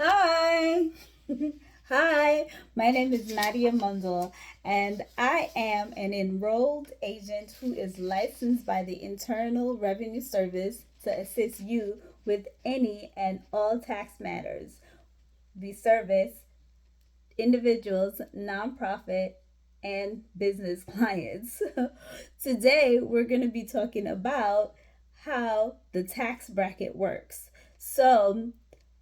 Hi. Hi, my name is Nadia Mundel, and I am an enrolled agent who is licensed by the Internal Revenue Service to assist you with any and all tax matters. We service individuals, nonprofit, and business clients. Today, we're going to be talking about how the tax bracket works. So,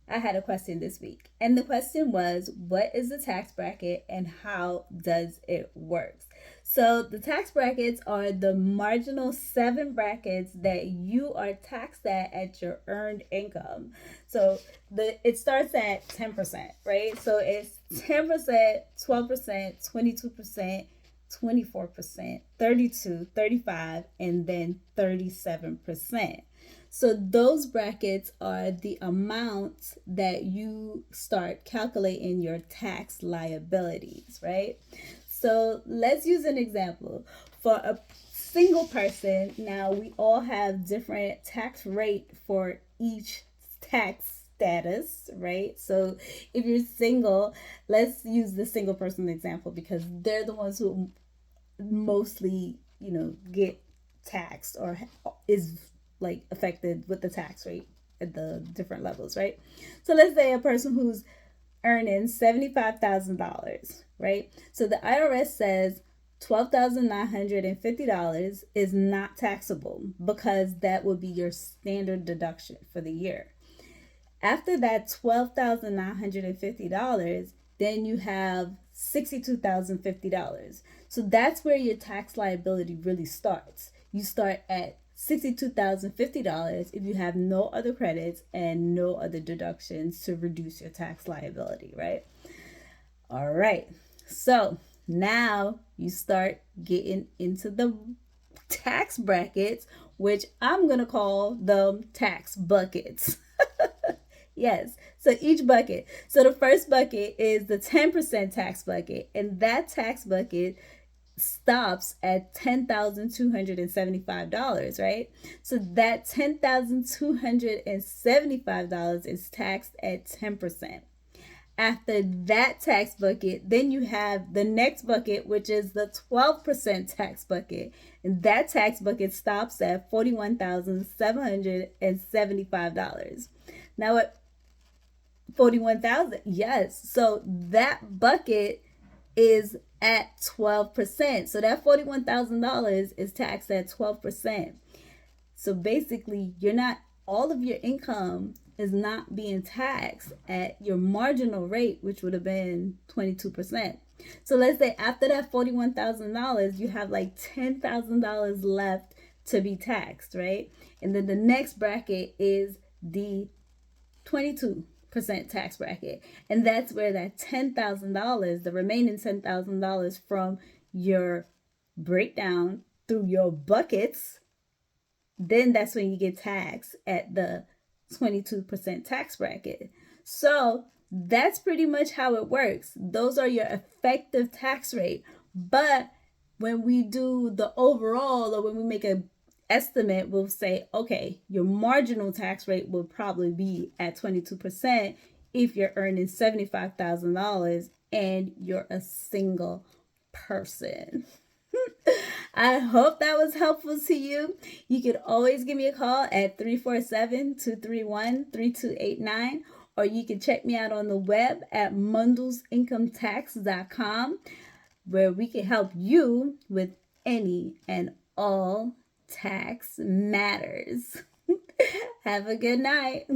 I had a question this week, and the question was, what is the tax bracket and how does it work? So, the tax brackets are the marginal seven brackets that you are taxed at your earned income. So, it starts at 10%, right? So, it's 10%, 12%, 22%, 24%, 32, 35, and then 37%. So those brackets are the amounts that you start calculating your tax liabilities, right? So let's use an example. For a single person, now we all have different tax rate for each tax status, right? So if you're single, let's use the single person example because they're the ones who mostly, get taxed or is like affected with the tax rate at the different levels, right? So let's say a person who's earning $75,000, right? So the IRS says $12,950 is not taxable because that would be your standard deduction for the year. After that $12,950, then you have $62,050. So that's where your tax liability really starts. You start at $62,050 if you have no other credits and no other deductions to reduce your tax liability, right? All right. So now you start getting into the tax brackets, which I'm going to call the tax buckets. Yes. So each bucket. So the first bucket is the 10% tax bucket, and that tax bucket stops at $10,275, right? So that $10,275 is taxed at 10%. After that tax bucket, then you have the next bucket, which is the 12% tax bucket. And that tax bucket stops at $41,775. Now, at 41,000, yes. So that bucket is at 12%. So that $41,000 is taxed at 12%. So basically, you're not, all of your income is not being taxed at your marginal rate, which would have been 22%. So let's say after that $41,000, you have like $10,000 left to be taxed, right? And then the next bracket is the 22% tax bracket. And that's where that $10,000, the remaining $10,000 from your breakdown through your buckets, then that's when you get taxed at the 22% tax bracket. So that's pretty much how it works. Those are your effective tax rate. But when we do the overall, or when we make a estimate, we'll say, okay, your marginal tax rate will probably be at 22% if you're earning $75,000 and you're a single person. I hope that was helpful to you. You can always give me a call at 347-231-3289, or you can check me out on the web at mundelsincometax.com, where we can help you with any and all tax matters. Have a good night.